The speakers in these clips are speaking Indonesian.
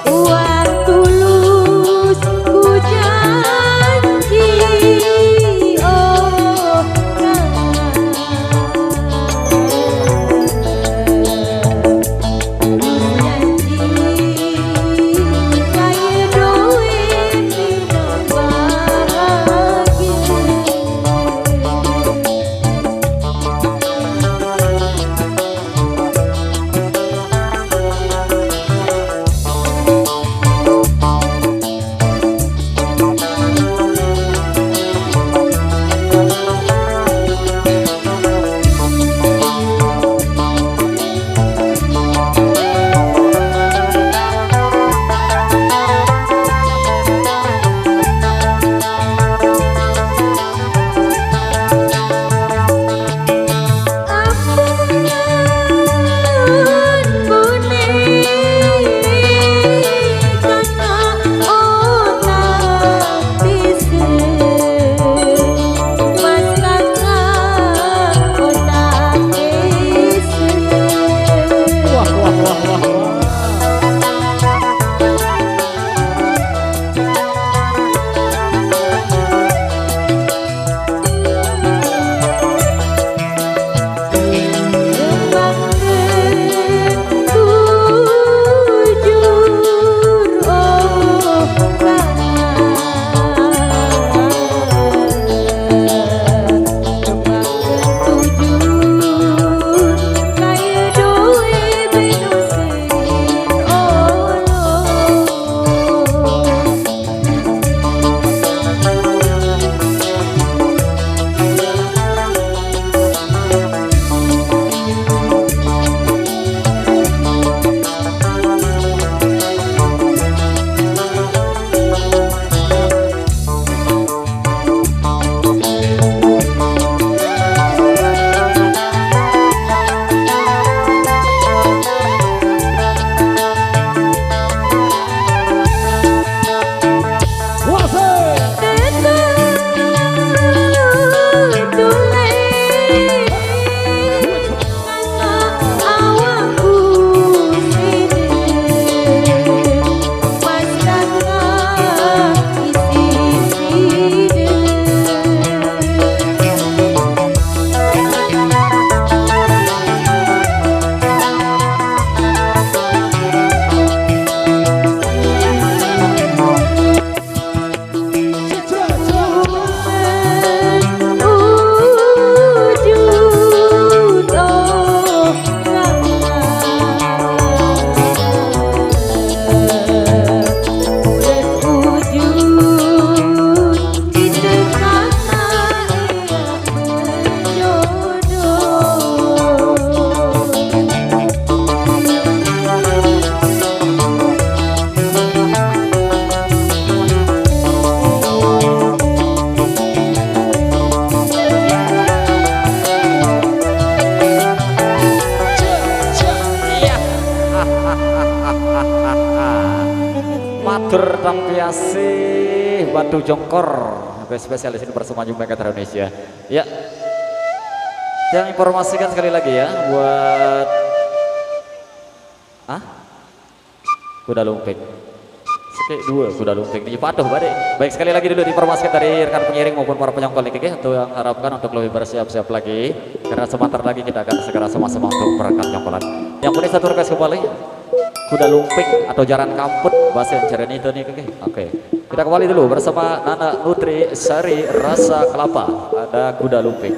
Uang tulus Tur Tampiasi Batu Jongkor spesialis ini bersama Jumlah Indonesia ya. Yang informasikan sekali lagi ya buat kuda lumping sekali dua kuda lumping ini patuh badai. Baik, sekali lagi dulu diinformasikan dari rekan pengiring maupun para penyongkol ini untuk yang harapkan untuk lebih bersiap-siap lagi karena sebentar lagi kita akan segera sama-sama untuk berangkat nyongkolan. Yang boleh satu request kembali kuda lumping atau jaran kamput bahasa yang ceren itu nih oke. Kita kembali dulu bersama Nana Nutri Sari Rasa Kelapa, ada kuda lumping.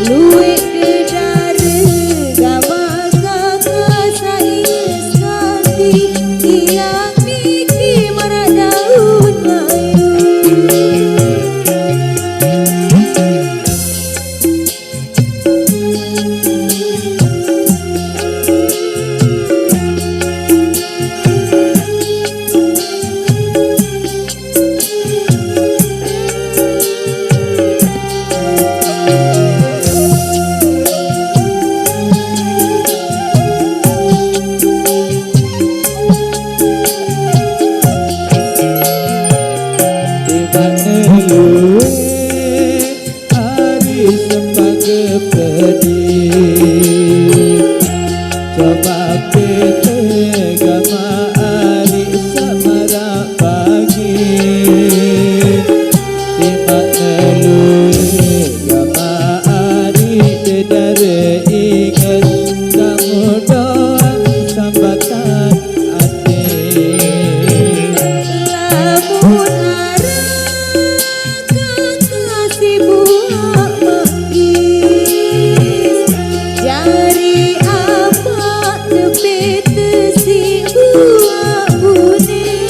Luwe ke dara gama kakak coba kita gama ari samara pagi di mana luwe gama ari dedare ingat kamu doang sambatan hati lamun arang kasih buah manis jari apa tepi tesi buah bunih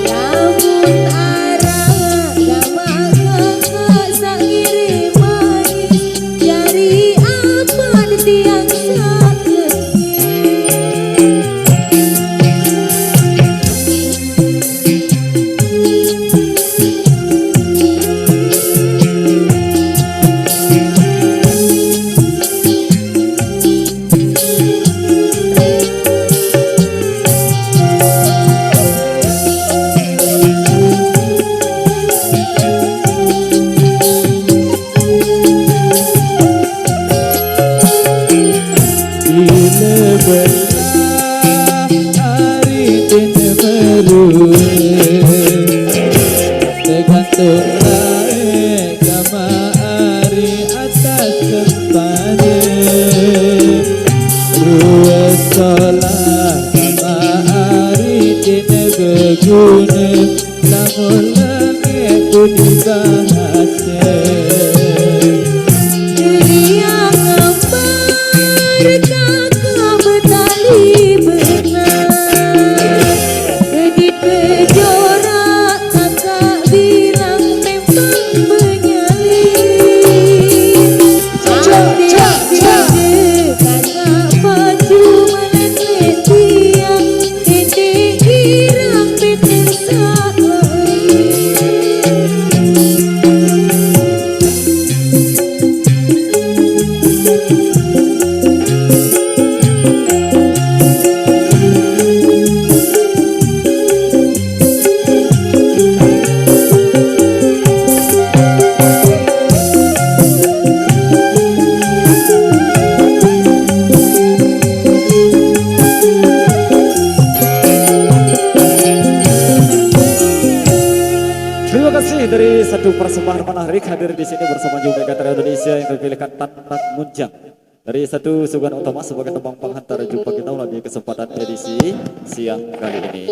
lamun arang gama kakak sangiri manis jari apa tiang sakit bila belah hari ini meruih tergantung lae gama hari atas sempane ruwet solah gama hari ini berguna namun langit pun dibahasa yang ngembar kakak betali benar Kedit berjorak kakak bilang memang menyalin Adik dede kakak baju melenet tiang Dede girang betul sakit Terima kasih dari satu persembahan menarik hadir di sini bersama Jume Gantara Indonesia yang terpilihkan Tantak Munjang dari satu suguhan utama sebagai tembang penghantar jumpa kita lagi kesempatan edisi siang kali ini.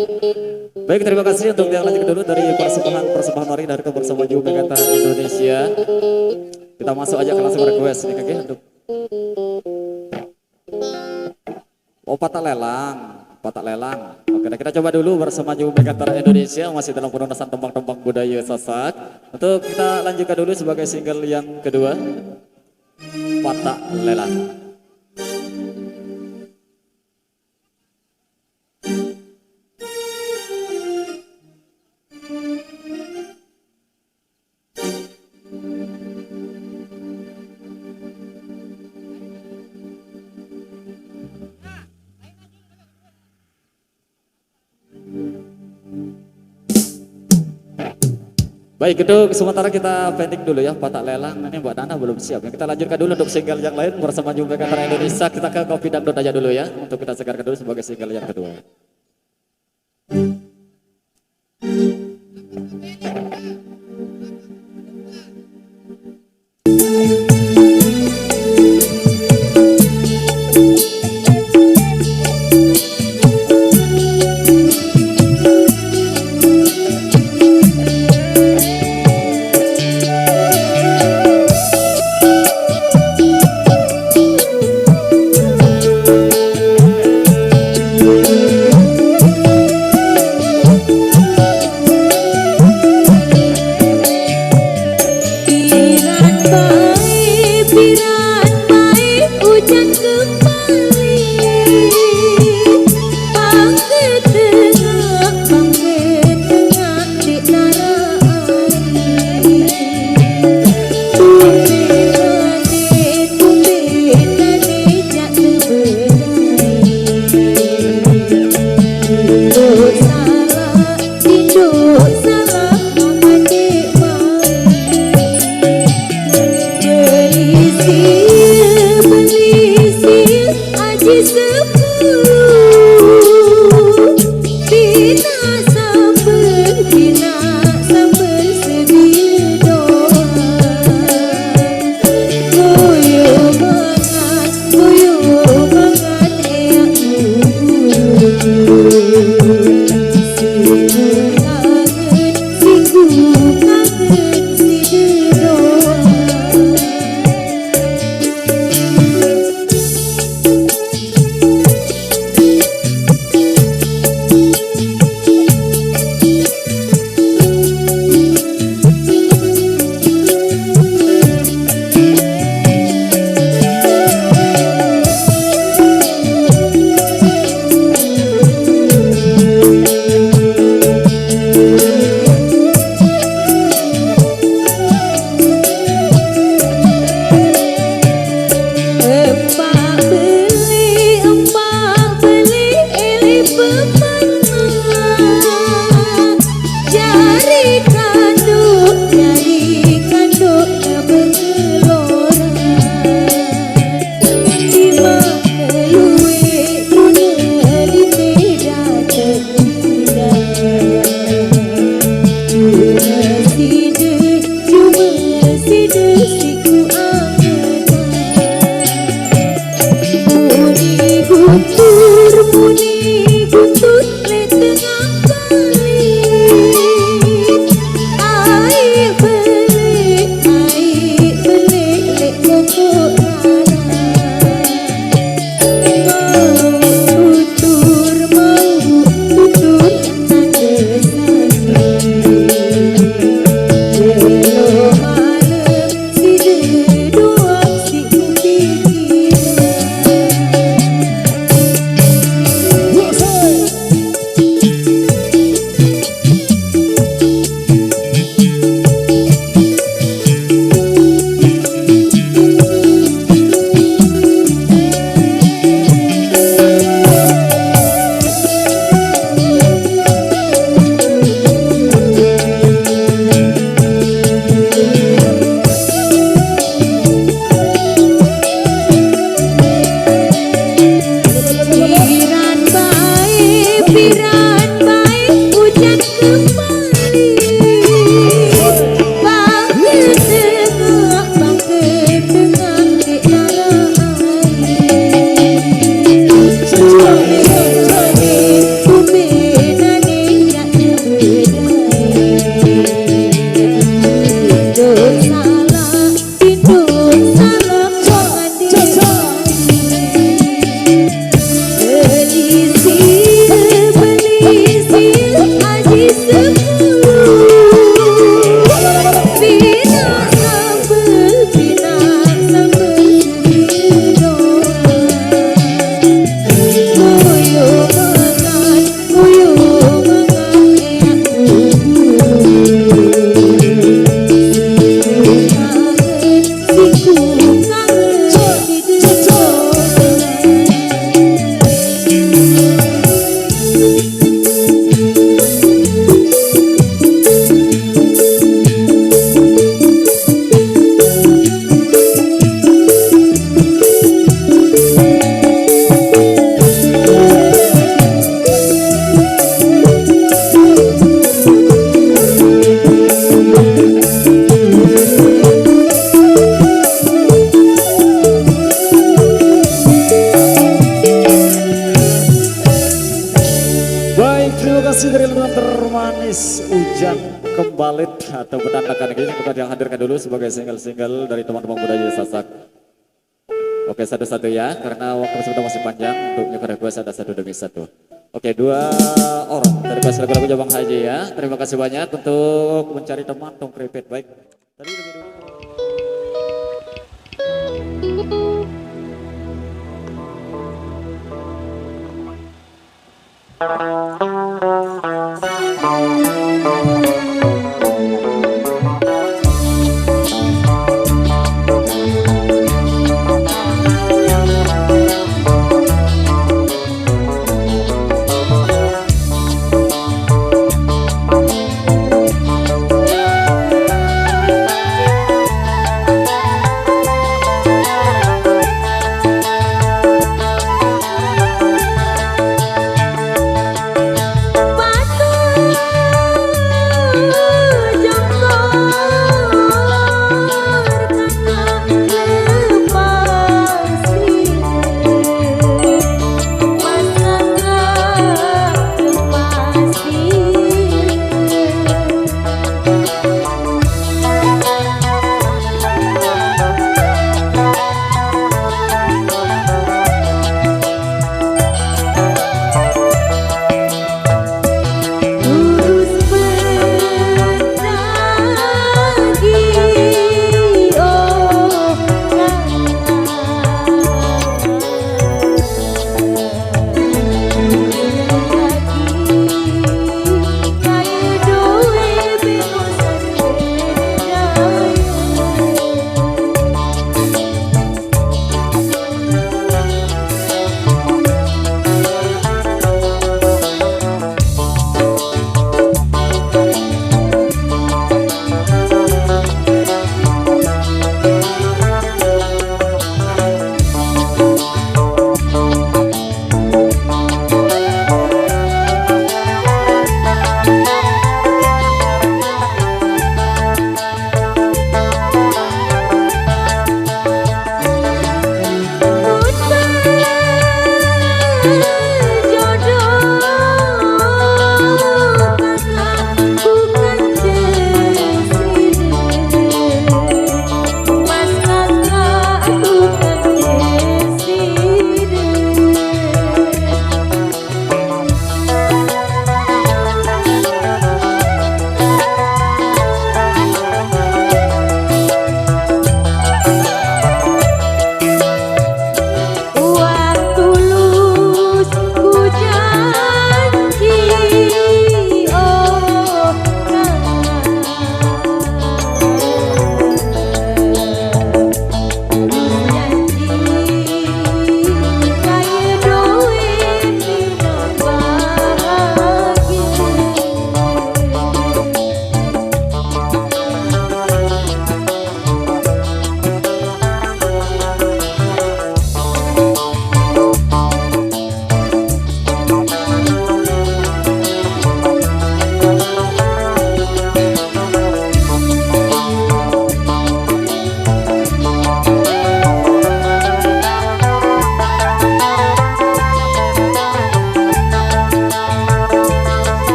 Baik, terima kasih untuk yang lanjut dulu dari persembahan menarik dari bersama Jume Gantara Indonesia. Kita masuk aja ke langsung request nih kakek untuk patah lelang. Oke, nah kita coba dulu bersama Jume Gantara Indonesia masih dalam penunasan tembang-tembang budaya Sasak. Untuk kita lanjutkan dulu sebagai single yang kedua, Patah Lelang. Baik, itu sementara kita pending dulu ya Patah Lelang. Ini Mbak Nana belum siap. Kita lanjutkan dulu untuk single yang lain bersama Jume Gantara Indonesia. Kita ke Kopi Dangdut aja dulu ya untuk kita segarkan dulu sebagai single yang kedua. Kembalit atau menandakan ini bukan yang hadirkan dulu sebagai single-single dari teman-teman budaya Sasak. Oke, satu-satu ya, karena waktu sudah masih panjang untuk nyukur request ada satu demi satu. Oke, 2 orang dari kelas lagu-lagu Jabang Haji ya. Terima kasih banyak untuk mencari teman tong krepet. Baik. Tadi lebih dulu.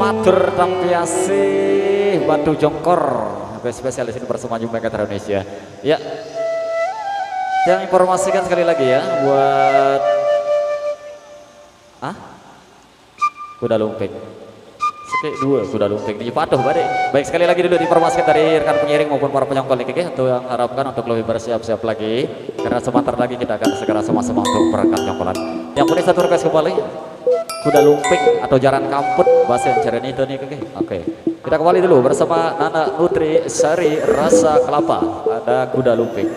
matur tampiasi Batu Jongkor spesial di sini bersama Jumlah Indonesia. Ya, yang informasikan sekali lagi ya buat kuda lumping. Sekali dua kuda lumping ini patuh badai. Baik, sekali lagi dulu diinformasikan dari rekan pengiring maupun para penyongkol ini untuk yang harapkan untuk lebih bersiap-siap lagi karena sebentar lagi kita akan segera sama-sama untuk berangkat nyongkolan. Yang punya satu request kembali kuda lumping atau jaran kamput bahasa yang ceren itu nih oke. Kita kembali dulu bersama Nana Nutri Sari Rasa Kelapa. Ada kuda lumping.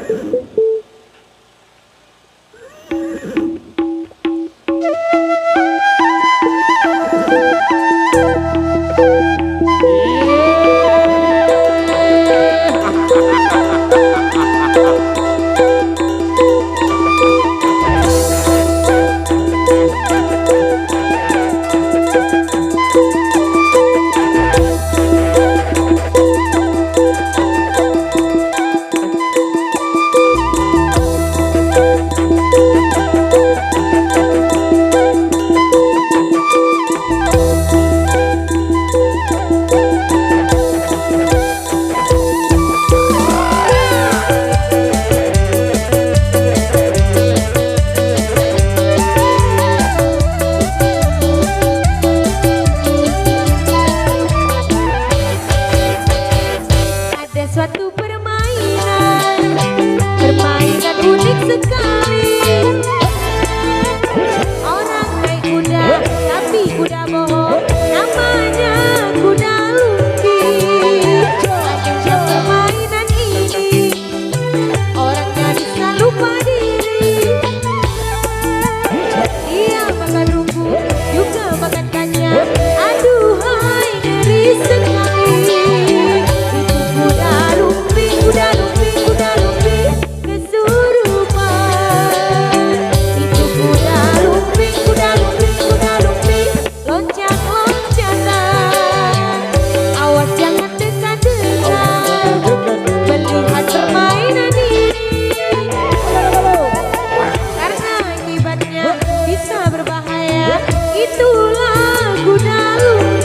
Suatu permainan unik sekali. Orang naik kuda, tapi kuda bohong, namanya kuda lumping. Adanya permainan ini, orangnya bisa lupa diri. Dia makan rumput, juga makan kacang. Aduhai, ngeri sekali. Kuda lumping kesurupan. Itu kuda lumping loncat-loncatan. Awas jangan dekat-dekat melihat permainan ini, karena akibatnya bisa berbahaya. Itulah kuda lumping.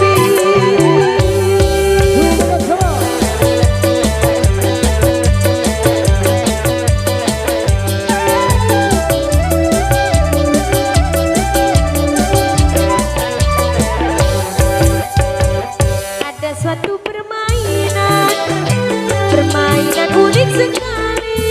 Suatu permainan unik sekali.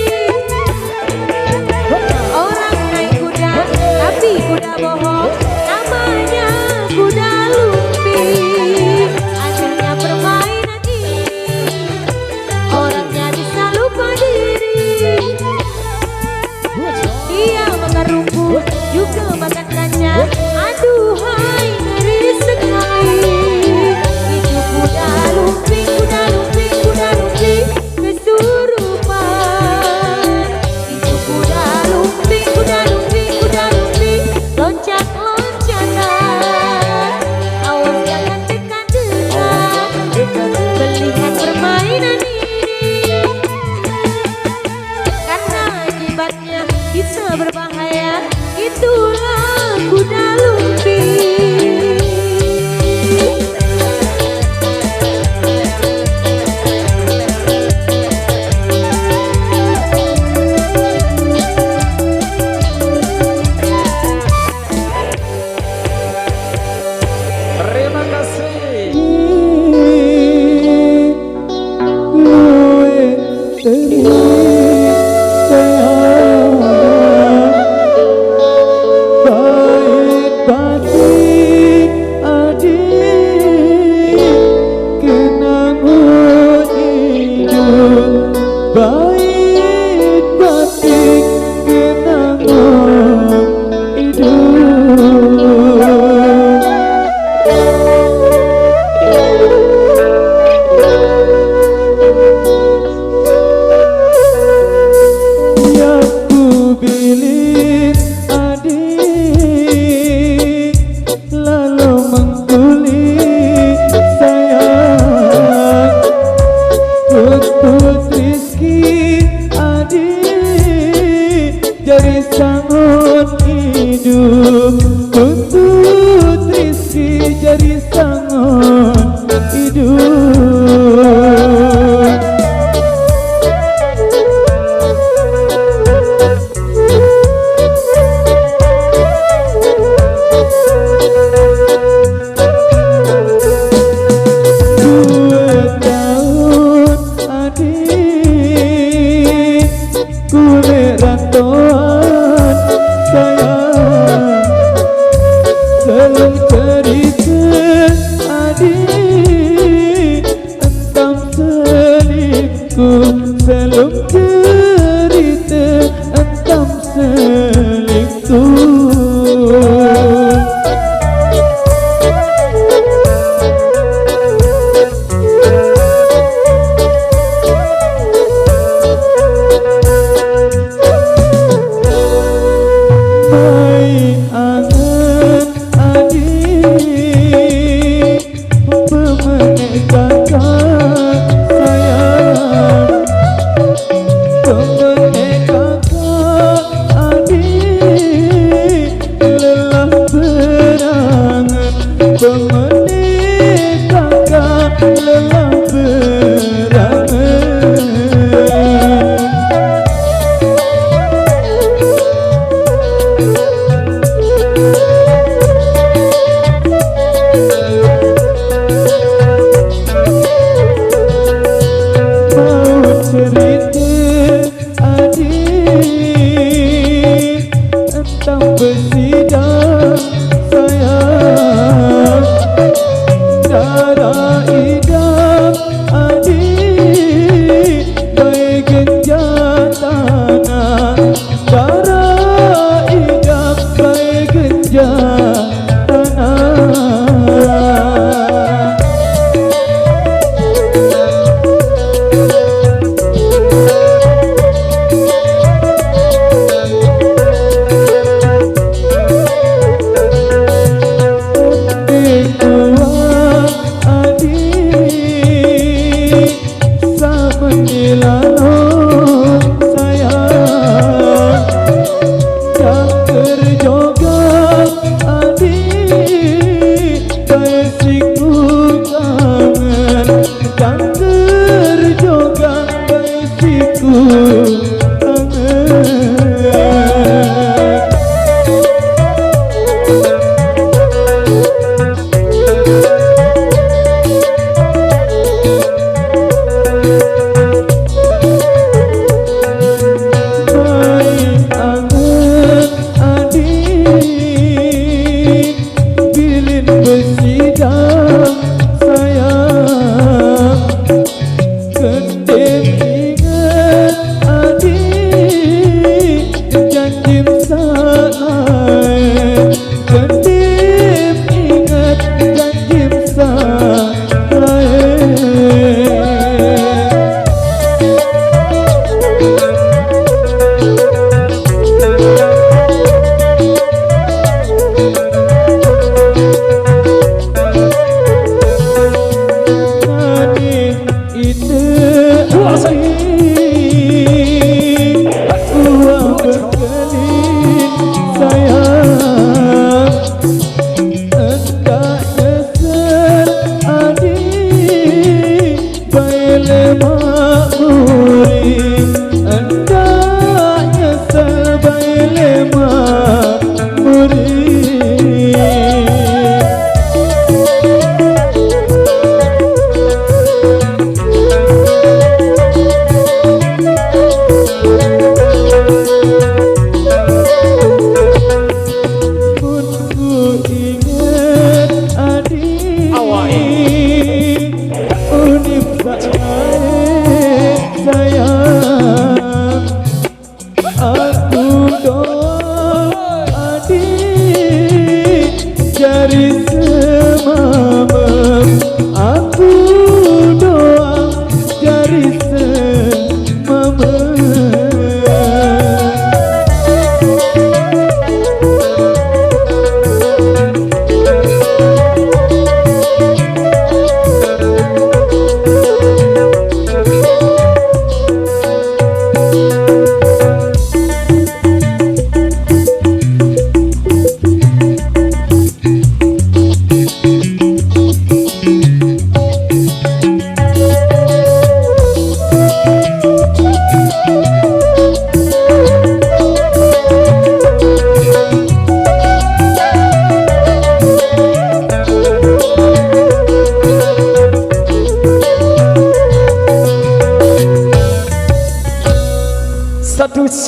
Orang naik kuda, tapi kuda bohong, namanya kuda lumping. Akhirnya permainan ini, orangnya bisa lupa diri. Dia makan rumput, juga makan kacang. Aduhai, ngeri sekali. Kuda lumping kesurupan. Itu kuda lumping loncat-loncatan. Awas jangan dekat-dekat melihat permainan ini, karena akibatnya bisa berbahaya. Itulah kuda lumping. Jadi sangon hidup, tuntut rizki jadi sangon. hidup. Kulit rantauan sayang, selalu cerita adik tentang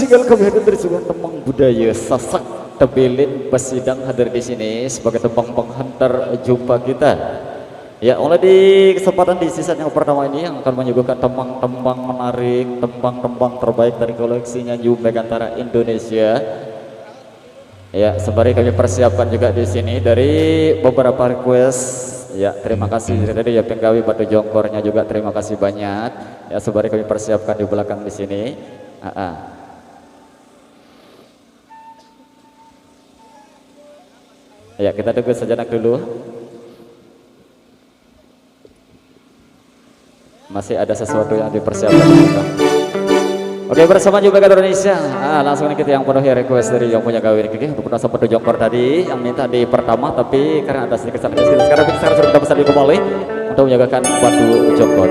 Segala kehadiran dari sebuah tembang budaya Sasak Tebelin Basidang hadir di sini sebagai tembang penghantar jumpa kita. Ya, oleh di kesempatan di season yang pertama ini yang akan menyuguhkan tembang-tembang menarik, tembang-tembang terbaik dari koleksinya New Megantara Indonesia. Ya, sembari kami persiapkan juga di sini dari beberapa request. Ya, terima kasih dari ya Penggawi Batu Jongkornya juga terima kasih banyak. Ya, sembari kami persiapkan di belakang di sini. Ya, kita tunggu sejenak dulu. Masih ada sesuatu yang dipersiapkan. Oke, bersama juga ke Indonesia. Langsung nih kita yang penuhi request dari yang punya gawe ini untuk penasa Batu Jongkor tadi yang minta di pertama, tapi karena ada sedikit salah sekarang kita sudah bisa kembali untuk menjagakan Batu Jongkor.